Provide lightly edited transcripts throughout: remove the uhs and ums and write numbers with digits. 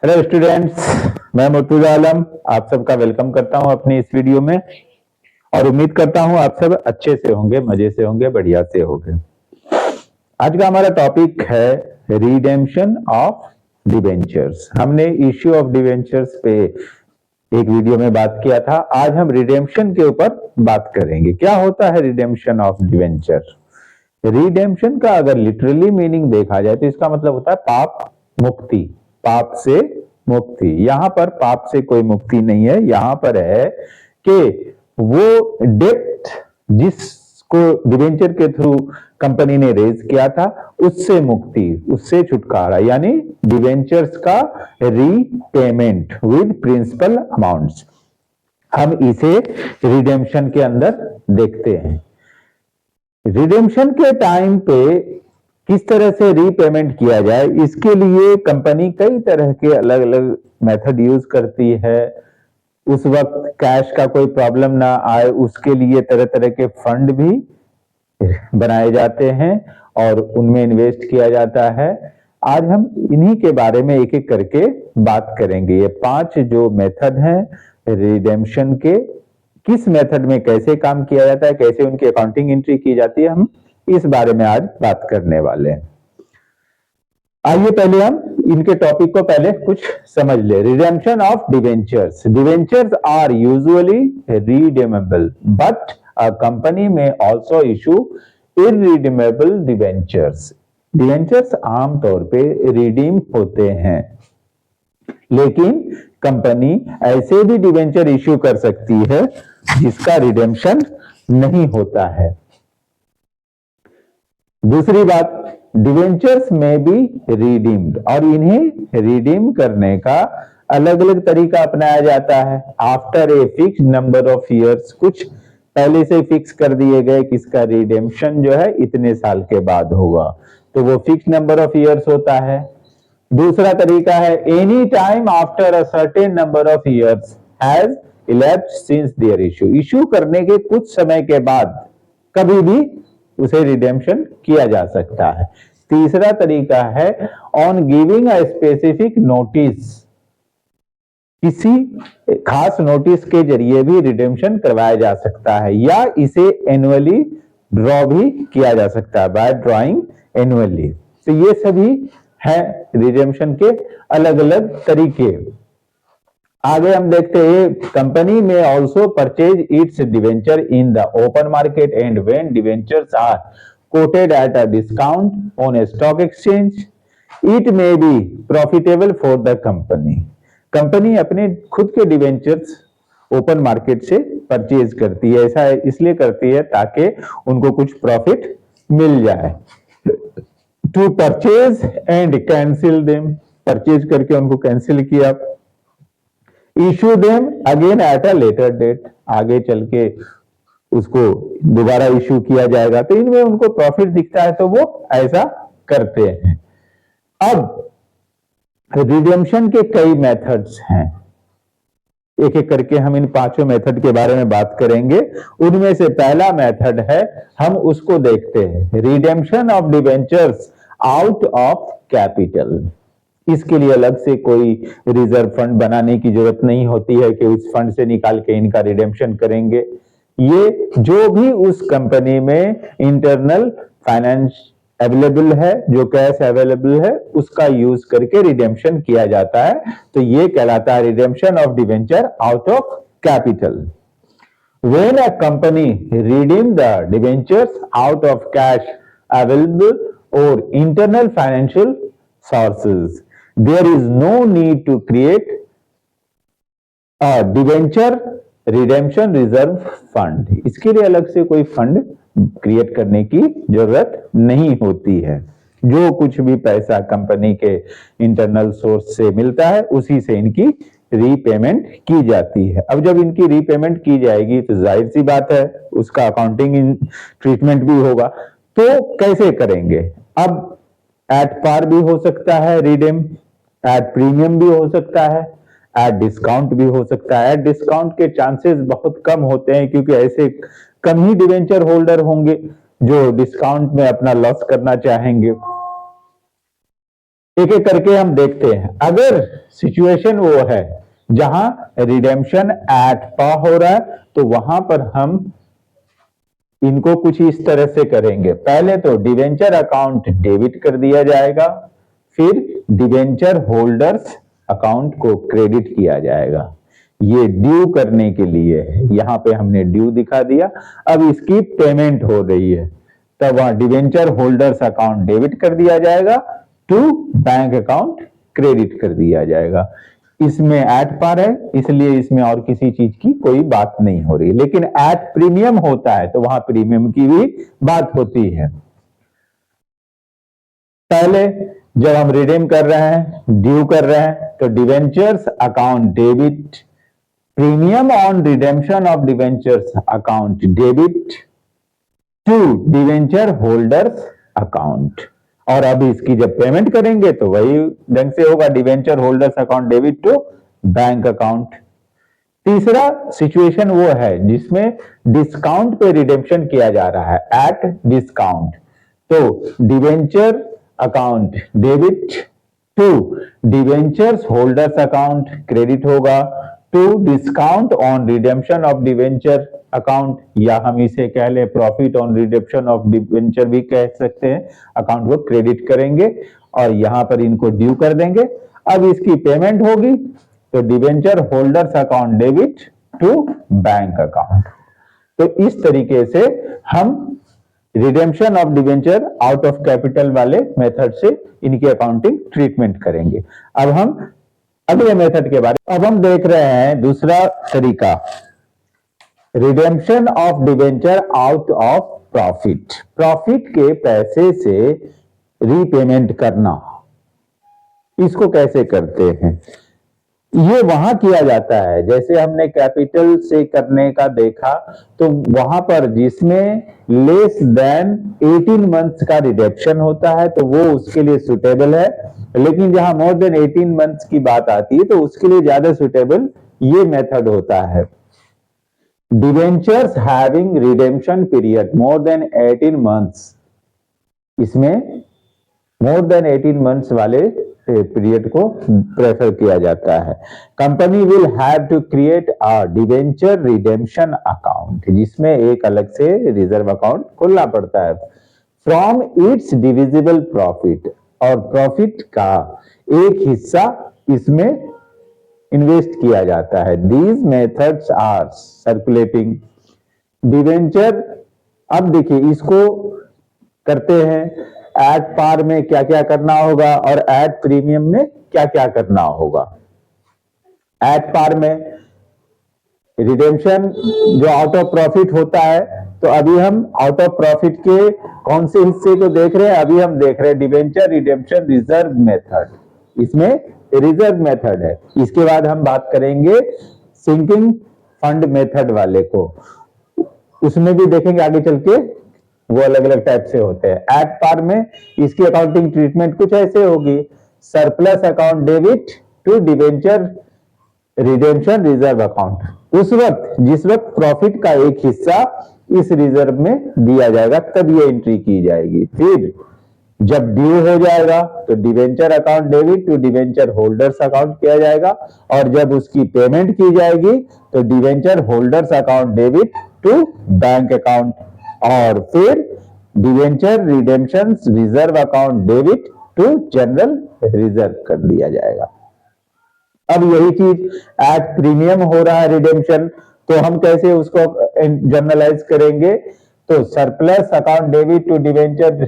Hello students, मैं मुर्तुजा आलम आप सबका वेलकम करता हूं अपनी इस वीडियो में। और उम्मीद करता हूं आप सब अच्छे से होंगे, मजे से होंगे, बढ़िया से होंगे। आज का हमारा टॉपिक है रिडेम्पशन ऑफ डिवेंचर्स। हमने इश्यू ऑफ डिवेंचर्स पे एक वीडियो में बात किया था। आज हम रिडेम्पशन के ऊपर बात करेंगे। क्या होता है रिडेम्पशन ऑफ डिवेंचर? रिडेम्पशन का अगर लिटरली मीनिंग देखा जाए तो इसका मतलब होता है पाप मुक्ति, पाप से मुक्ति। यहां पर पाप से कोई मुक्ति नहीं है, यहां पर है कि वो डेब्ट जिसको डिवेंचर के थ्रू कंपनी ने रेज किया था उससे मुक्ति, उससे छुटकारा, यानी डिवेंचर्स का रीपेमेंट विद प्रिंसिपल अमाउंट्स। हम इसे रिडेम्पशन के अंदर देखते हैं। रिडेम्पशन के टाइम पे किस तरह से रीपेमेंट किया जाए, इसके लिए कंपनी कई तरह के अलग अलग मेथड यूज करती है। उस वक्त कैश का कोई प्रॉब्लम ना आए उसके लिए तरह तरह के फंड भी बनाए जाते हैं और उनमें इन्वेस्ट किया जाता है। आज हम इन्हीं के बारे में एक एक करके बात करेंगे। ये 5 जो मेथड हैं रिडेम्पशन के, किस मेथड में कैसे काम किया जाता है, कैसे उनकी अकाउंटिंग एंट्री की जाती है, हम इस बारे में आज बात करने वाले हैं। आइए पहले हम इनके टॉपिक को पहले कुछ समझ ले। Redemption of debentures. Debentures are usually redeemable but a company may also issue irredeemable debentures. Debentures आमतौर पे रिडीम होते हैं, लेकिन कंपनी ऐसे भी डिवेंचर इश्यू कर सकती है जिसका रिडेम्पशन नहीं होता है। दूसरी बात, डिवेंचर्स में भी रिडीम्ड, और इन्हें रिडीम करने का अलग अलग तरीका अपनाया जाता है। After a fix number of years, कुछ पहले से फिक्स कर दिए गए कि इसका रिडेम्पशन जो है इतने साल के बाद होगा, तो वो फिक्स नंबर ऑफ ईयर्स होता है। दूसरा तरीका है any time after a certain number of years has elapsed since there issue. Issue करने के कुछ समय के बाद कभी भी उसे रिडेम्पशन किया जा सकता है। तीसरा तरीका है on giving a specific notice, किसी खास नोटिस के जरिए भी रिडेम्पशन करवाया जा सकता है, या इसे एनुअली ड्रॉ भी किया जा सकता है, बाय ड्रॉइंग एनुअली। तो ये सभी है रिडेम्पशन के अलग अलग तरीके। आगे हम देखते हैं कंपनी में also purchase its debenture in the open market and when debentures are quoted at a discount on a stock exchange it may be profitable for the company. Company अपने खुद के डिवेंचर्स ओपन मार्केट से purchase करती है। ऐसा इसलिए करती है ताकि उनको कुछ प्रॉफिट मिल जाए। To purchase and cancel them, purchase करके उनको कैंसिल किया। Issue them again at a later date, आगे चल के उसको दोबारा इशू किया जाएगा, तो इनमें उनको प्रॉफिट दिखता है तो वो ऐसा करते हैं। अब रिडेम्पशन के कई मेथड्स हैं, एक एक करके हम इन 5 मेथड के बारे में बात करेंगे। उनमें से पहला मेथड है, हम उसको देखते हैं, redemption of debentures out of capital. इसके लिए अलग से कोई रिजर्व फंड बनाने की जरूरत नहीं होती है कि उस फंड से निकाल के इनका रिडेम्पशन करेंगे। ये जो भी उस कंपनी में इंटरनल फाइनेंस अवेलेबल है, जो कैश अवेलेबल है, उसका यूज करके रिडेम्पशन किया जाता है। तो ये कहलाता है redemption of debenture out of capital. When a company redeem the debentures out of cash available or internal financial sources, there is no need to create a debenture redemption reserve fund। इसके लिए अलग से कोई fund create करने की जरूरत नहीं होती है। जो कुछ भी पैसा कंपनी के इंटरनल सोर्स से मिलता है उसी से इनकी रीपेमेंट की जाती है। अब जब इनकी रीपेमेंट की जाएगी तो जाहिर सी बात है उसका अकाउंटिंग ट्रीटमेंट भी होगा। तो कैसे करेंगे? अब एट पार भी हो सकता है रिडीम, एट प्रीमियम भी हो सकता है, एट डिस्काउंट भी हो सकता है। एट डिस्काउंट के चांसेस बहुत कम होते हैं क्योंकि ऐसे कम ही डिवेंचर होल्डर होंगे जो डिस्काउंट में अपना लॉस करना चाहेंगे। एक एक करके हम देखते हैं। अगर सिचुएशन वो है जहां रिडेम्पशन एट पार हो रहा है तो वहां पर हम इनको कुछ इस तरह से करेंगे। पहले तो डिवेंचर अकाउंट डेबिट कर दिया जाएगा, फिर डिवेंचर होल्डर्स अकाउंट को क्रेडिट किया जाएगा। ये ड्यू करने के लिए है, यहां पे हमने ड्यू दिखा दिया। अब इसकी पेमेंट हो रही है, तब वहां डिवेंचर होल्डर्स अकाउंट डेबिट कर दिया जाएगा, टू बैंक अकाउंट क्रेडिट कर दिया जाएगा। इसमें एट पार है, इसलिए इसमें और किसी चीज की कोई बात नहीं हो रही। लेकिन एट प्रीमियम होता है तो वहां प्रीमियम की भी बात होती है। पहले जब हम रिडीम कर रहे हैं, ड्यू कर रहे हैं, तो debentures account debit, premium on redemption of debentures account debit to debenture holders account. और अब इसकी जब पेमेंट करेंगे तो वही ढंग से होगा, debenture holders account debit to bank account. तीसरा सिचुएशन वो है जिसमें डिस्काउंट पे रिडेम्पशन किया जा रहा है, एट डिस्काउंट, तो debenture account debit to debentures holders account credit होगा, to discount on redemption of debenture account, या हम इसे कह ले profit on redemption of debenture भी कह सकते हैं, अकाउंट को क्रेडिट करेंगे और यहां पर इनको ड्यू कर देंगे। अब इसकी पेमेंट होगी तो debenture holders account debit to bank account. तो इस तरीके से हम redemption of debenture out of capital वाले मेथड से इनकी अकाउंटिंग ट्रीटमेंट करेंगे। अब हम अगले मेथड के बारे में अब हम देख रहे हैं दूसरा तरीका, redemption of debenture out of profit. Profit के पैसे से रीपेमेंट करना, इसको कैसे करते हैं? ये वहां किया जाता है जैसे हमने कैपिटल से करने का देखा, तो वहां पर जिसमें लेस देन 18 मंथ्स का रिडेम्पशन होता है तो वो उसके लिए सुटेबल है, लेकिन जहां मोर देन 18 मंथ्स की बात आती है तो उसके लिए ज्यादा सुटेबल ये मेथड होता है। Debentures having redemption period more than 18 months, इसमें मोर देन 18 मंथ्स वाले पीरियड को प्रेफर किया जाता है। Company will have to create a debenture redemption account, जिसमें एक अलग से रिजर्व अकाउंट खोलना पड़ता है, फ्रॉम इट्स डिविजिबल प्रॉफिट, और प्रॉफिट का एक हिस्सा इसमें इन्वेस्ट किया जाता है। These methods are circulating debenture. अब देखिए इसको करते हैं, एट पार में क्या क्या करना होगा और एट प्रीमियम में क्या क्या करना होगा। एट पार में रिडेम्पशन जो आउट ऑफ प्रॉफिट होता है, तो अभी हम आउट ऑफ प्रॉफिट के कौन से हिस्से को देख रहे हैं? अभी हम देख रहे हैं डिवेंचर रिडेम्पशन रिजर्व मेथड, इसमें रिजर्व मेथड है। इसके बाद हम बात करेंगे सिंकिंग फंड मेथड वाले को, उसमें भी देखेंगे आगे चल के, वो अलग अलग टाइप से होते हैं। एट पार में इसकी अकाउंटिंग ट्रीटमेंट कुछ ऐसे होगी, surplus account debit to debenture redemption reserve account, उस वक्त जिस वक्त प्रॉफिट का एक हिस्सा इस रिजर्व में दिया जाएगा तब ये एंट्री की जाएगी। फिर जब ड्यू हो जाएगा तो debenture account debit to debenture holders account किया जाएगा, और जब उसकी पेमेंट की जाएगी तो debenture holders account debit to bank account, और फिर debenture redemption reserve account debit to general reserve कर दिया जाएगा। अब यही चीज एट प्रीमियम हो रहा है रिडेम्पशन, तो हम कैसे उसको जर्नलाइज करेंगे? तो surplus account debit to debenture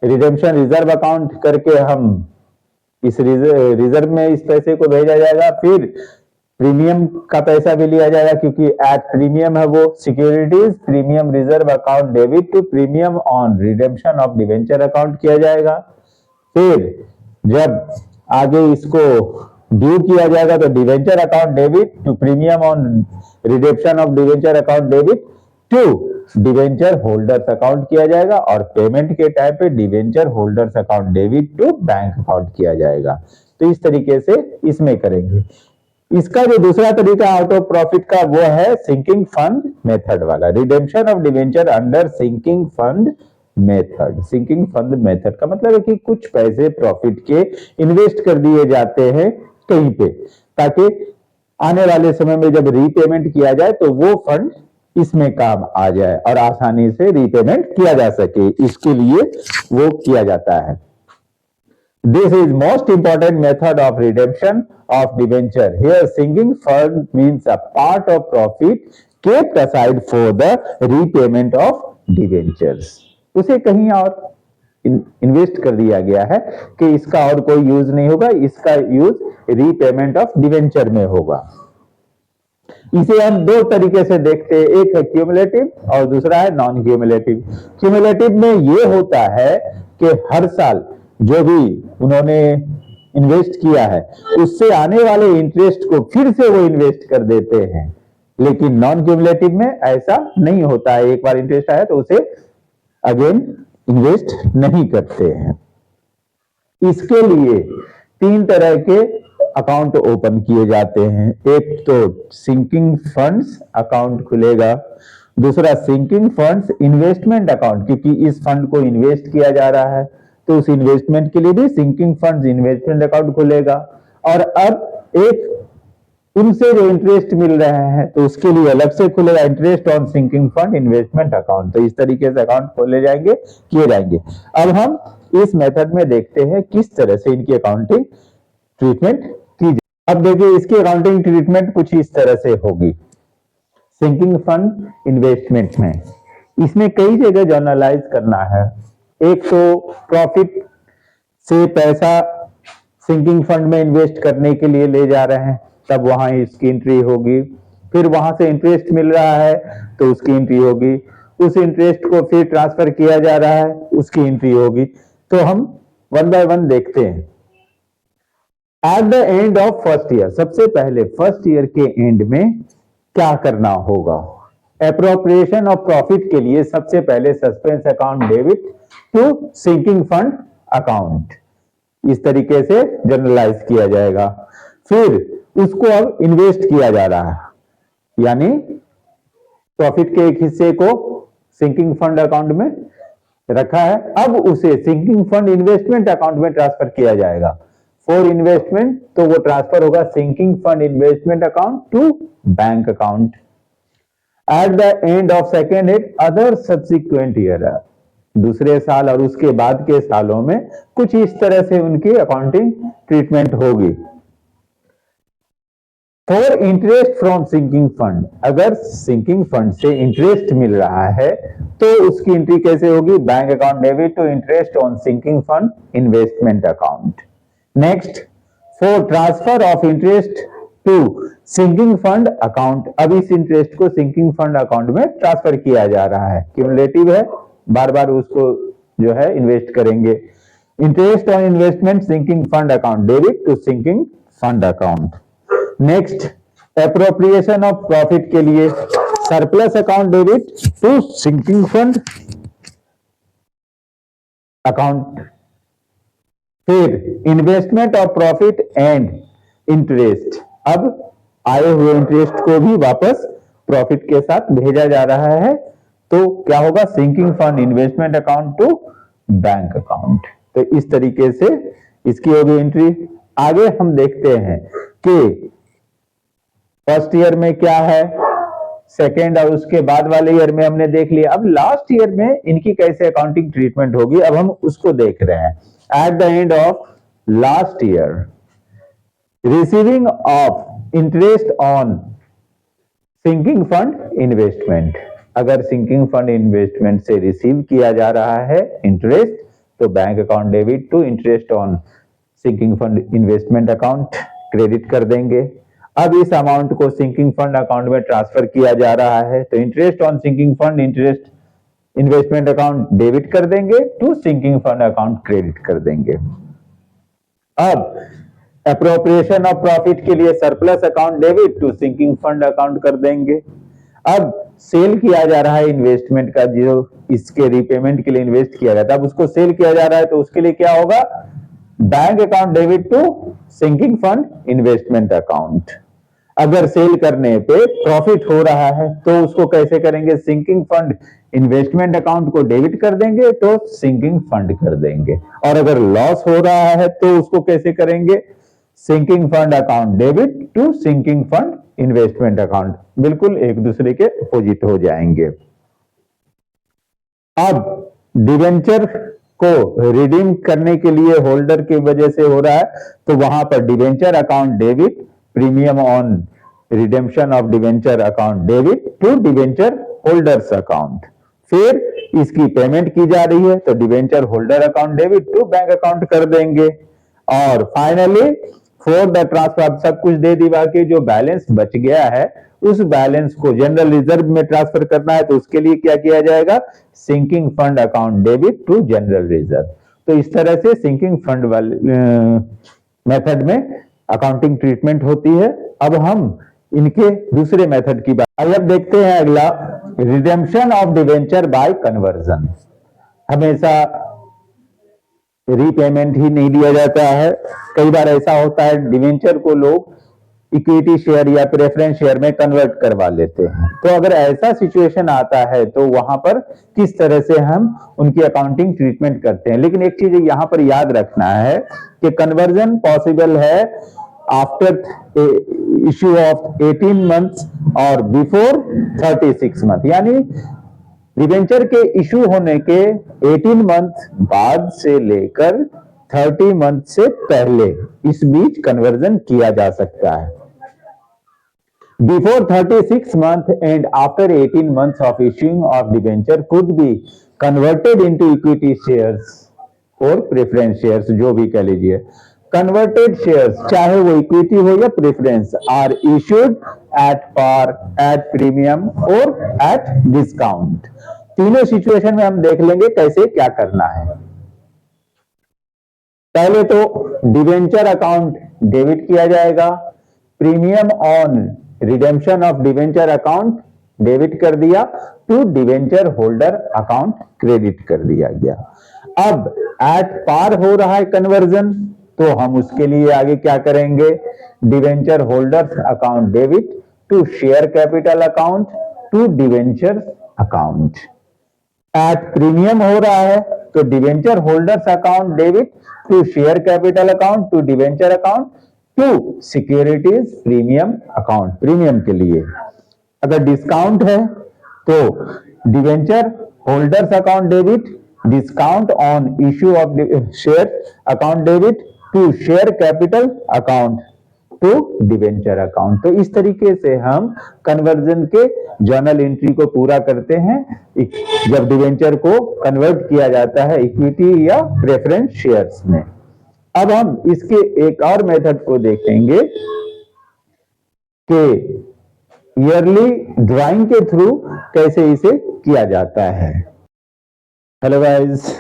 redemption reserve account करके हम इस रिजर्व में इस पैसे को भेजा जाएगा, फिर प्रीमियम का पैसा भी लिया जाएगा क्योंकि एट प्रीमियम है वो, securities premium reserve account debit to premium on redemption of debenture account किया जाएगा। फिर जब आगे इसको ड्यू किया जाएगा तो debenture account debit to premium on redemption of debenture account debit to debenture holders account किया जाएगा, और पेमेंट के टाइम पे debenture holders account debit to bank account किया जाएगा। तो इस तरीके से इसमें करेंगे। इसका जो दूसरा तरीका आउट ऑफ प्रॉफिट का वो है सिंकिंग फंड मेथड वाला, redemption of debenture under sinking fund method. Sinking fund method का मतलब है कि कुछ पैसे प्रॉफिट के इन्वेस्ट कर दिए जाते हैं कहीं पे, ताकि आने वाले समय में जब रीपेमेंट किया जाए तो वो फंड इसमें काम आ जाए और आसानी से रीपेमेंट किया जा सके, इसके लिए वो किया जाता है। This is most important method of redemption of debenture. Here, sinking fund means a part of profit kept aside for the repayment of debentures. उसे कहीं और इन्वेस्ट कर दिया गया है कि इसका और कोई यूज नहीं होगा, इसका यूज रीपेमेंट ऑफ डिवेंचर में होगा। इसे हम दो तरीके से देखते हैं, एक है क्यूमुलेटिव और दूसरा है नॉन क्यूमुलेटिव। क्यूमुलेटिव में ये होता है कि हर साल जो भी उन्होंने इन्वेस्ट किया है उससे आने वाले इंटरेस्ट को फिर से वो इन्वेस्ट कर देते हैं, लेकिन नॉन क्यूमुलेटिव में ऐसा नहीं होता है। एक बार इंटरेस्ट आया तो उसे अगेन इन्वेस्ट नहीं करते हैं। इसके लिए तीन तरह के अकाउंट ओपन किए जाते हैं। एक तो सिंकिंग फंड्स अकाउंट खुलेगा, दूसरा सिंकिंग फंड्स इन्वेस्टमेंट अकाउंट, क्योंकि इस फंड को इन्वेस्ट किया जा रहा है तो उस इन्वेस्टमेंट के लिए भी सिंकिंग फंड्स इन्वेस्टमेंट अकाउंट खुलेगा। और अब एक उनसे जो इंटरेस्ट मिल रहे हैं तो उसके लिए अलग से खुलेगा interest on sinking fund investment account. तो इस तरीके से अकाउंट खोले जाएंगे, किए जाएंगे। अब हम इस मेथड में देखते हैं किस तरह से इनकी अकाउंटिंग ट्रीटमेंट की जाए। अब देखिए इसकी अकाउंटिंग ट्रीटमेंट कुछ इस तरह से होगी। सिंकिंग फंड इन्वेस्टमेंट में इसमें कई जगह जर्नलाइज करना है। एक तो प्रॉफिट से पैसा सिंकिंग फंड में इन्वेस्ट करने के लिए ले जा रहे हैं, तब वहां इसकी एंट्री होगी। फिर वहां से इंटरेस्ट मिल रहा है तो उसकी एंट्री होगी। उस इंटरेस्ट को फिर ट्रांसफर किया जा रहा है, उसकी एंट्री होगी। तो हम वन बाय वन देखते हैं। At the end of first year, सबसे पहले फर्स्ट ईयर के एंड में क्या करना होगा? एप्रोप्रिएशन ऑफ प्रॉफिट के लिए सबसे पहले suspense account debit to sinking fund account, इस तरीके से जनरलाइज किया जाएगा। फिर उसको अब इन्वेस्ट किया जा रहा है, यानी प्रॉफिट के एक हिस्से को सिंकिंग फंड अकाउंट में रखा है, अब उसे सिंकिंग फंड इन्वेस्टमेंट अकाउंट में ट्रांसफर किया जाएगा। फॉर इन्वेस्टमेंट तो वो ट्रांसफर होगा sinking fund investment account to bank account. At the end of second year other subsequent year, दूसरे साल और उसके बाद के सालों में कुछ इस तरह से उनकी अकाउंटिंग ट्रीटमेंट होगी। For interest from sinking fund, अगर सिंकिंग फंड से इंटरेस्ट मिल रहा है तो उसकी एंट्री कैसे होगी? Bank account debit to interest on sinking fund investment account. Next, for transfer of interest to sinking fund account, अब इस इंटरेस्ट को सिंकिंग फंड अकाउंट में ट्रांसफर किया जा रहा है, क्यूमुलेटिव है, बार बार उसको जो है इन्वेस्ट करेंगे। Interest on investment sinking fund account debit to sinking fund account. Next, appropriation of profit के लिए surplus account debit to sinking fund account. फिर investment of profit and interest, अब आए हुए इंटरेस्ट को भी वापस प्रॉफिट के साथ भेजा जा रहा है, तो क्या होगा? Sinking fund investment account to bank account. तो इस तरीके से इसकी होगी एंट्री। आगे हम देखते हैं कि फर्स्ट ईयर में क्या है, सेकेंड और उसके बाद वाले ईयर में हमने देख लिया। अब लास्ट ईयर में इनकी कैसे अकाउंटिंग ट्रीटमेंट होगी, अब हम उसको देख रहे हैं। At the end of last year, receiving of interest on sinking fund investment, अगर सिंकिंग फंड इन्वेस्टमेंट से रिसीव किया जा रहा है इंटरेस्ट तो bank account debit to interest on sinking fund investment account credit कर देंगे। अब इस अमाउंट को सिंकिंग फंड अकाउंट में ट्रांसफर किया जा रहा है तो interest on sinking fund interest investment account debit कर देंगे to sinking fund account credit कर देंगे। अब एप्रोप्रिएशन ऑफ प्रॉफिट के लिए surplus account debit to sinking fund account कर देंगे। अब सेल किया जा रहा है इन्वेस्टमेंट का, जो इसके रीपेमेंट के लिए इन्वेस्ट किया गया था, अब उसको सेल किया जा रहा है तो उसके लिए क्या होगा? Bank account debit to sinking fund investment account. अगर सेल करने पे प्रॉफिट हो रहा है तो उसको कैसे करेंगे? सिंकिंग फंड इन्वेस्टमेंट अकाउंट को डेबिट कर देंगे तो सिंकिंग फंड कर देंगे, और अगर लॉस हो रहा है तो उसको कैसे करेंगे, sinking fund account debit to sinking fund investment account, बिल्कुल एक दूसरे के अपोजिट हो जाएंगे। अब डिवेंचर को रिडीम करने के लिए होल्डर की वजह से हो रहा है, तो वहां पर debenture account debit, premium on redemption of debenture account debit to debenture holders account. फिर इसकी पेमेंट की जा रही है तो debenture holder account debit to bank account कर देंगे। और फाइनली फॉर द ट्रांसफर, सब कुछ दे दिवा के जो बैलेंस बच गया है उस बैलेंस को जनरल रिजर्व में ट्रांसफर करना है, तो उसके लिए क्या किया जाएगा, sinking fund account debit to general reserve. तो इस तरह से सिंकिंग फंड वाले मेथड में अकाउंटिंग ट्रीटमेंट होती है। अब हम इनके दूसरे मेथड की बात अब देखते हैं। अगला, redemption of debenture bye conversion. हमेशा रीपेमेंट ही नहीं दिया जाता है, कई बार ऐसा होता है डिवेंचर को लोग इक्विटी शेयर या प्रेफरेंस शेयर में कन्वर्ट करवा लेते हैं। तो अगर ऐसा सिचुएशन आता है तो वहां पर किस तरह से हम उनकी अकाउंटिंग ट्रीटमेंट करते हैं। लेकिन एक चीज यहां पर याद रखना है कि कन्वर्जन पॉसिबल है आफ्टर इश्यू ऑफ 18 मंथ्स और बिफोर 36 मंथ, यानी डिवेंचर के इश्यू होने के 18 मंथ बाद से लेकर 30 मंथ से पहले इस बीच कन्वर्जन किया जा सकता है। Before 36 month and after 18 months of issuing of debenture could be converted into equity shares और प्रेफरेंस शेयर्स, जो भी कह लीजिए। कन्वर्टेड शेयर्स, चाहे वो इक्विटी हो या preference, are issued at par, at premium और एट डिस्काउंट। तीनों सिचुएशन में हम देख लेंगे कैसे क्या करना है। पहले तो डिवेंचर अकाउंट डेबिट किया जाएगा, premium on redemption of debenture account debit कर दिया, to debenture holder account credit कर दिया गया। अब एट पार हो रहा है कन्वर्जन, तो हम उसके लिए आगे क्या करेंगे, debenture holders account debit to share capital account to debenture account. At premium हो रहा है तो debenture holders account debit to share capital account to debenture account to securities premium account, premium के लिए। अगर डिस्काउंट है तो debenture holders account debit discount on issue of share account debit to share capital account to debenture account. तो इस तरीके से हम कन्वर्जन के जर्नल एंट्री को पूरा करते हैं जब डिवेंचर को कन्वर्ट किया जाता है इक्विटी या प्रेफरेंस शेयर्स में। अब हम इसके एक और मेथड को देखेंगे कि ईयरली ड्राइंग के थ्रू कैसे इसे किया जाता है। हेलो गाइस,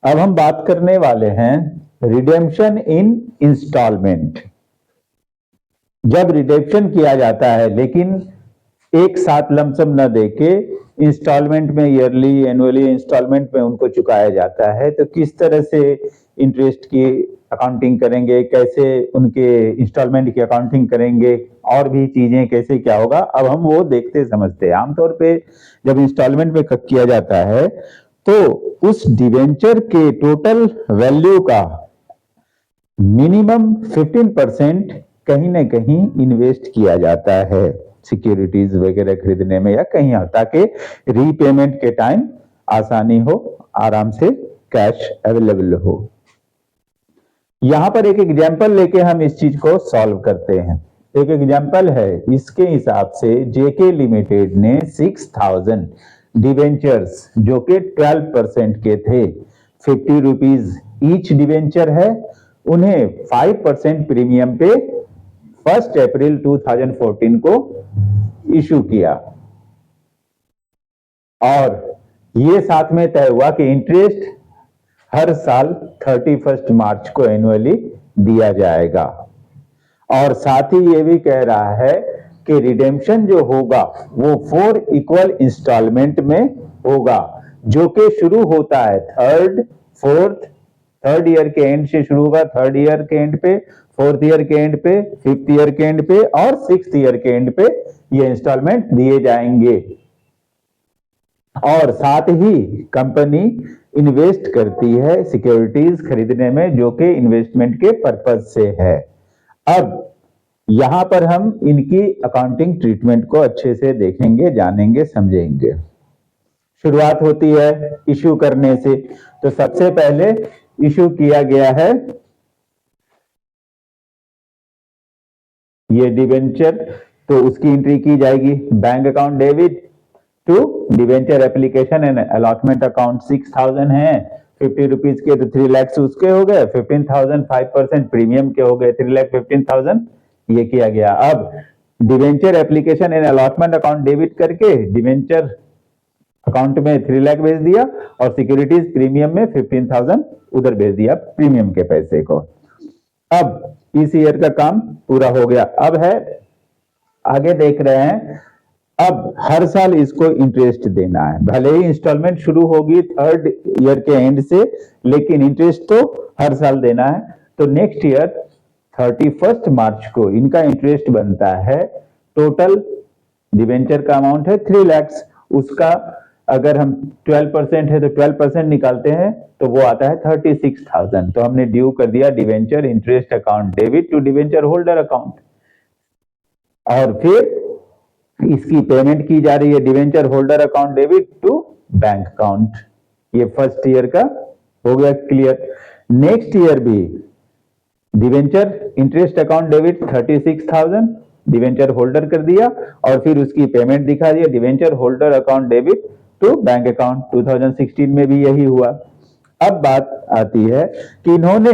अब हम बात करने वाले हैं रिडेम्पशन इन इंस्टॉलमेंट। जब रिडेम्पशन किया जाता है लेकिन एक साथ लमसम न देके इंस्टॉलमेंट में, ईयरली एनुअली इंस्टॉलमेंट में उनको चुकाया जाता है, तो किस तरह से इंटरेस्ट की अकाउंटिंग करेंगे, कैसे उनके इंस्टॉलमेंट की अकाउंटिंग करेंगे, और भी चीजें कैसे क्या होगा, अब हम वो देखते समझते हैं। आमतौर पे जब इंस्टॉलमेंट में किया जाता है तो उस डिवेंचर के टोटल वैल्यू का मिनिमम 15% कहीं ना कहीं इन्वेस्ट किया जाता है सिक्योरिटीज वगैरह खरीदने में या कहीं और, ताकि रीपेमेंट के टाइम आसानी हो, आराम से कैश अवेलेबल हो। यहां पर एक एग्जांपल लेके हम इस चीज को सॉल्व करते हैं। एक एग्जांपल है, इसके हिसाब से जेके लिमिटेड ने 6000 डिवेंचर्स जो कि 12% के थे, 50 रुपीज ईच डिवेंचर है, उन्हें 5% प्रीमियम पे 1 अप्रैल 2014 को इशू किया, और ये साथ में तय हुआ कि इंटरेस्ट हर साल 31 मार्च को एनुअली दिया जाएगा। और साथ ही ये भी कह रहा है कि रिडेम्पशन जो होगा वो 4 इक्वल इंस्टॉलमेंट में होगा, जो कि शुरू होता है थर्ड ईयर के एंड से शुरू होगा, थर्ड ईयर के एंड पे, फोर्थ ईयर के एंड पे, फिफ्थ ईयर के एंड पे और सिक्स्थ ईयर के एंड पे ये इंस्टॉलमेंट दिए जाएंगे। और साथ ही कंपनी इन्वेस्ट करती है सिक्योरिटीज खरीदने में जो कि इन्वेस्टमेंट के पर्पज से है। अब यहां पर हम इनकी अकाउंटिंग ट्रीटमेंट को अच्छे से देखेंगे, जानेंगे, समझेंगे। शुरुआत होती है इशू करने से। तो सबसे पहले इशू किया गया है ये डिवेंचर, तो उसकी एंट्री की जाएगी bank account debit to debenture application and allotment account 6000 है 50 रुपीज के, तो 3 लाख उसके हो गए, 15,000 5% प्रीमियम के हो गए 3,15,000 ये किया गया। अब debenture application and allotment account debit करके डिवेंचर अकाउंट में 3 लाख भेज दिया और सिक्योरिटीज प्रीमियम में 15,000 उधर भेज दिया प्रीमियम के पैसे को। अब इस ईयर का काम पूरा हो गया। अब है आगे देख रहे हैं, अब हर साल इसको इंटरेस्ट देना है, भले ही इंस्टॉलमेंट शुरू होगी 3rd ईयर के एंड से, लेकिन इंटरेस्ट तो हर साल देना है। तो नेक्स्ट ईयर 31 मार्च को इनका इंटरेस्ट बनता है। टोटल डिवेंचर का अमाउंट है 3 लाख, उसका अगर हम 12% है तो 12% निकालते हैं तो वो आता है 36,000। तो हमने ड्यू कर दिया debenture interest account debit to debenture holder account, और फिर इसकी पेमेंट की जा रही है debenture holder account debit to bank account. ये फर्स्ट ईयर का हो गया क्लियर। नेक्स्ट ईयर भी debenture interest account debit 36,000 debenture holder कर दिया और फिर उसकी पेमेंट दिखा दिया debenture holder account debit to bank account. 2016 में भी यही हुआ। अब बात आती है कि इन्होंने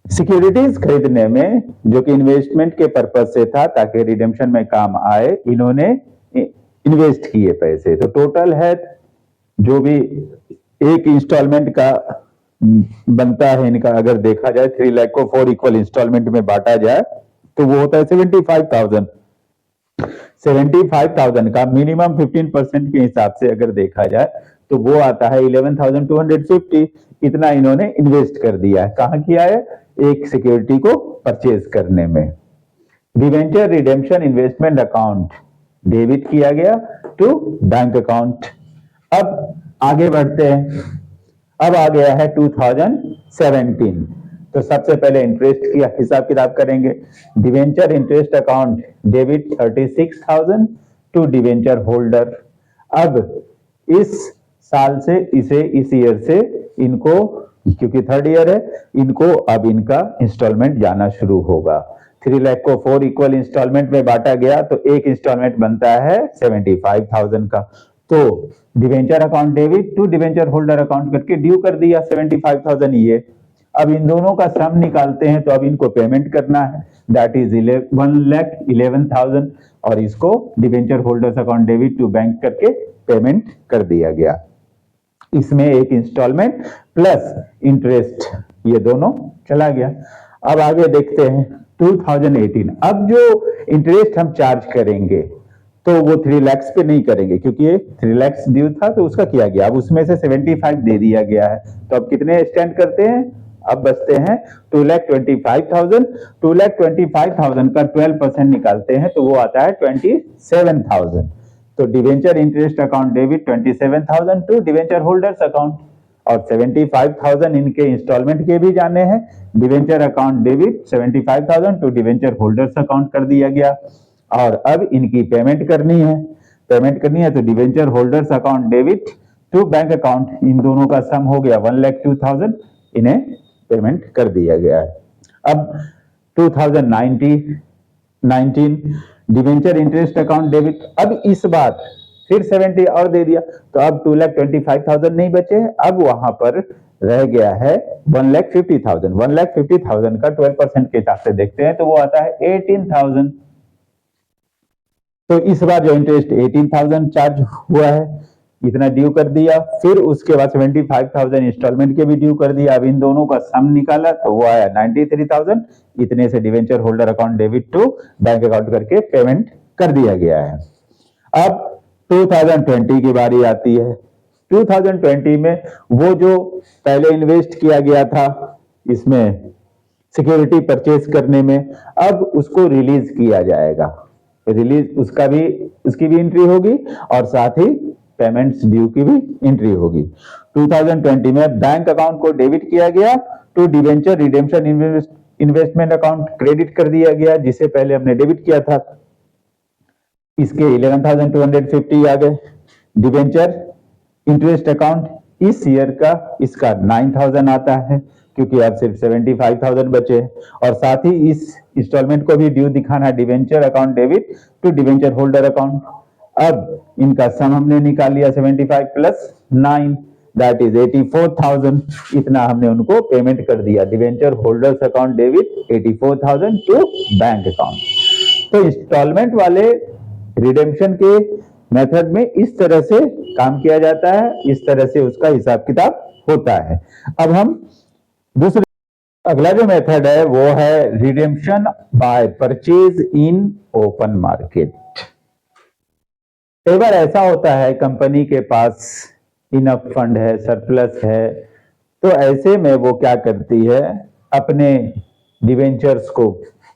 सिक्योरिटीज खरीदने में, जो कि इन्वेस्टमेंट के पर्पज से था ताकि रिडेम्पशन में काम आए, इन्होंने इन्वेस्ट किए पैसे। तो टोटल है जो भी एक इंस्टॉलमेंट का बनता है इनका, अगर देखा जाए 3 लाख को 4 इक्वल इंस्टॉलमेंट में बांटा जाए तो वो होता है 75,000। 75,000 का मिनिमम 15% के हिसाब से अगर देखा जाए तो वो आता है 11,250। इतना इन्होंने इन्वेस्ट कर दिया है। कहां किया है? एक सिक्योरिटी को परचेज करने में। Debenture redemption investment account debit किया गया टू बैंक अकाउंट। अब आगे बढ़ते हैं। अब आ गया है 2017। तो सबसे पहले इंटरेस्ट की हिसाब किताब करेंगे। Debenture interest account debit 36,000 to debenture holder. अब इस साल से इस ईयर से इनको, क्योंकि 3rd ईयर है, इनको अब इनका इंस्टॉलमेंट जाना शुरू होगा। 3 लाख को 4 इक्वल इंस्टॉलमेंट में बांटा गया तो एक इंस्टॉलमेंट बनता है 75,000 का। तो debenture account debit to debenture holder account करके ड्यू कर दिया 75,000 ये। अब इन दोनों का सम निकालते हैं तो अब इनको पेमेंट करना है, दैट इज 1,11,000 और इसको debenture holders account debit to bank करके पेमेंट कर दिया गया। इसमें एक इंस्टॉलमेंट प्लस इंटरेस्ट ये दोनों चला गया। अब आगे देखते हैं 2018। अब जो इंटरेस्ट हम चार्ज करेंगे तो वो 3 लाख पे नहीं करेंगे, क्योंकि ये 3 लाख ड्यू था तो उसका किया गया। अब उसमें से 75 दे दिया गया है, तो अब कितने स्टैंड करते हैं? अब बचते हैं 2,25,000। 2,25,000 का 12% निकालते हैं तो वो आता है 27,000। तो debenture interest account debit 27,000 to debenture holders account, और 75,000 इनके इंस्टॉलमेंट के भी जाने हैं। Debenture account debit 75,000 to debenture holders account कर दिया गया। और अब इनकी पेमेंट करनी है। तो debenture holders account debit to bank account, इन दोनों का सम हो गया 1,02,000, इन्हें पेमेंट कर दिया गया है। अब 2019 डिवेंचर इंटरेस्ट अकाउंट डेबिट, अब इस बार फिर 70 और दे दिया तो अब 2,25,000 नहीं बचे, अब वहां पर रह गया है 1,50,000। 1,50,000 का 12% के हिसाब से देखते हैं तो वो आता है 18,000। तो इस बार जो इंटरेस्ट 18,000 चार्ज हुआ है, इतना ड्यू कर दिया। फिर उसके बाद 75,000 इंस्टॉलमेंट के भी ड्यू कर दिया। अब इन दोनों का सम निकाला तो वो आया 93,000। इतने से debenture holder account debit to bank account करके पेमेंट कर दिया गया है। अब 2020 की बारी आती है। 2020 में वो जो पहले इन्वेस्ट किया गया था इसमें सिक्योरिटी परचेज करने में, अब उसको रिलीज किया जाएगा। रिलीज उसकी भी एंट्री होगी और साथ ही पेमेंट्स ड्यू की भी एंट्री होगी। 2020 में बैंक अकाउंट को डेबिट किया गया तो debenture redemption investment account credit कर दिया गया, जिसे पहले हमने डेबिट किया था। इसके 11,250 आ गए। डिवेंचर इंटरेस्ट अकाउंट इस ईयर का इसका 9,000 आता है, क्योंकि अब सिर्फ 75,000 बचे और साथ ही इस इंस्टॉलमेंट को भी ड्यू दिखाना, debenture account debit to debenture holder account. अब इनका सम हमने निकाल लिया 75 प्लस 9 दैट इज 84,000। इतना हमने उनको पेमेंट कर दिया। Debenture holders account debit 84,000 to bank account. तो इंस्टॉलमेंट वाले रिडेम्पशन के मेथड में इस तरह से काम किया जाता है, इस तरह से उसका हिसाब किताब होता है। अब हम दूसरे अगला जो मेथड है वो है redemption by purchase in open market. कई बार ऐसा होता है कंपनी के पास इनफ फंड है, सरप्लस है, तो ऐसे में वो क्या करती है, अपने डिवेंचर्स को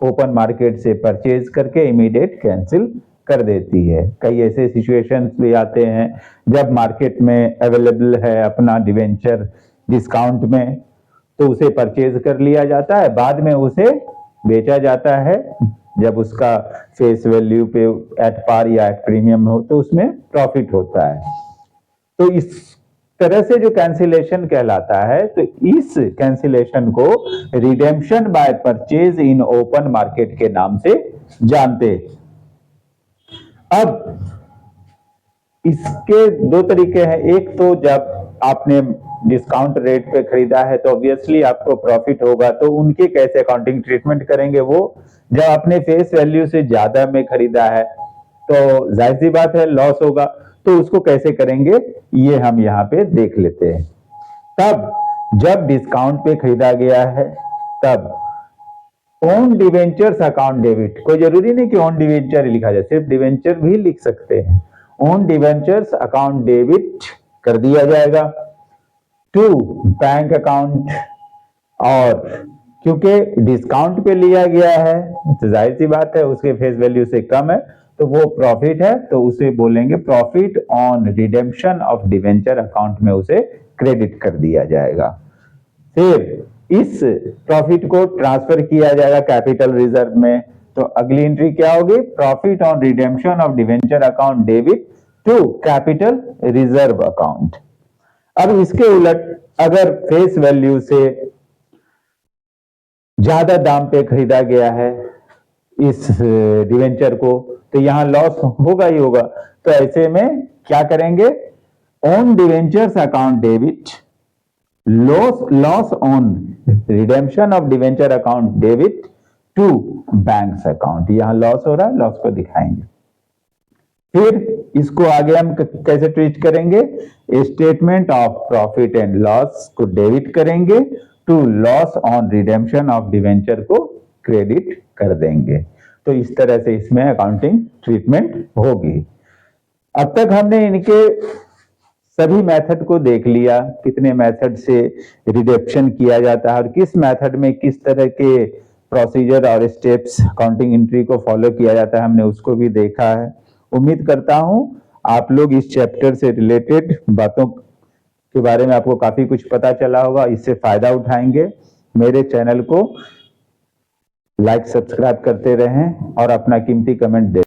ओपन मार्केट से परचेज करके इमीडिएट कैंसिल कर देती है। कई ऐसे सिचुएशंस भी आते हैं जब मार्केट में अवेलेबल है अपना डिवेंचर डिस्काउंट में, तो उसे परचेज कर लिया जाता है, बाद में उसे बेचा जाता है जब उसका फेस वैल्यू पे एट पार या एट प्रीमियम हो तो उसमें प्रॉफिट होता है। तो इस तरह से जो कैंसिलेशन कहलाता है, तो इस कैंसिलेशन को redemption by purchase in open market के नाम से जानते हैं। अब इसके दो तरीके हैं। एक तो जब आपने डिस्काउंट रेट पे खरीदा है तो ऑब्वियसली आपको प्रॉफिट होगा, तो उनके कैसे अकाउंटिंग ट्रीटमेंट करेंगे वो। जब आपने फेस वैल्यू से ज्यादा में खरीदा है तो जाहिर सी बात है लॉस होगा, तो उसको कैसे करेंगे ये हम यहाँ पे देख लेते हैं। तब जब डिस्काउंट पे खरीदा गया है तब ओन डिवेंचर्स अकाउंट डेबिट, कोई जरूरी नहीं कि ओन डिवेंचर ही लिखा जाए, सिर्फ डिवेंचर भी लिख सकते हैं। ओन डिवेंचर्स अकाउंट डेबिट कर दिया जाएगा टू बैंक अकाउंट, और क्योंकि डिस्काउंट पे लिया गया है तो जाहिर सी बात है उसके फेस वैल्यू से कम है तो वो प्रॉफिट है, तो उसे बोलेंगे profit on redemption of debenture account में उसे क्रेडिट कर दिया जाएगा। फिर इस प्रॉफिट को ट्रांसफर किया जाएगा कैपिटल रिजर्व में, तो अगली एंट्री क्या होगी, profit on redemption of debenture account debit to capital reserve account. अब इसके उलट अगर फेस वैल्यू से ज्यादा दाम पे खरीदा गया है इस डिवेंचर को, तो यहां लॉस होगा ही होगा। तो ऐसे में क्या करेंगे, on debentures account debit loss on redemption of debenture account debit to banks account. यहां लॉस हो रहा है, लॉस को दिखाएंगे। फिर इसको आगे हम कैसे ट्रीट करेंगे, statement of profit and loss को डेबिट करेंगे to loss on redemption of debenture को क्रेडिट कर देंगे। तो इस तरह से इसमें अकाउंटिंग ट्रीटमेंट होगी। अब तक हमने इनके सभी मेथड को देख लिया, कितने मेथड से रिडेम्पशन किया जाता है और किस मेथड में किस तरह के प्रोसीजर और स्टेप्स अकाउंटिंग एंट्री को फॉलो किया जाता है, हमने उसको भी देखा है। उम्मीद करता हूं आप लोग इस चैप्टर से रिलेटेड बातों के बारे में आपको काफी कुछ पता चला होगा, इससे फायदा उठाएंगे। मेरे चैनल को लाइक सब्सक्राइब करते रहें और अपना कीमती कमेंट दें।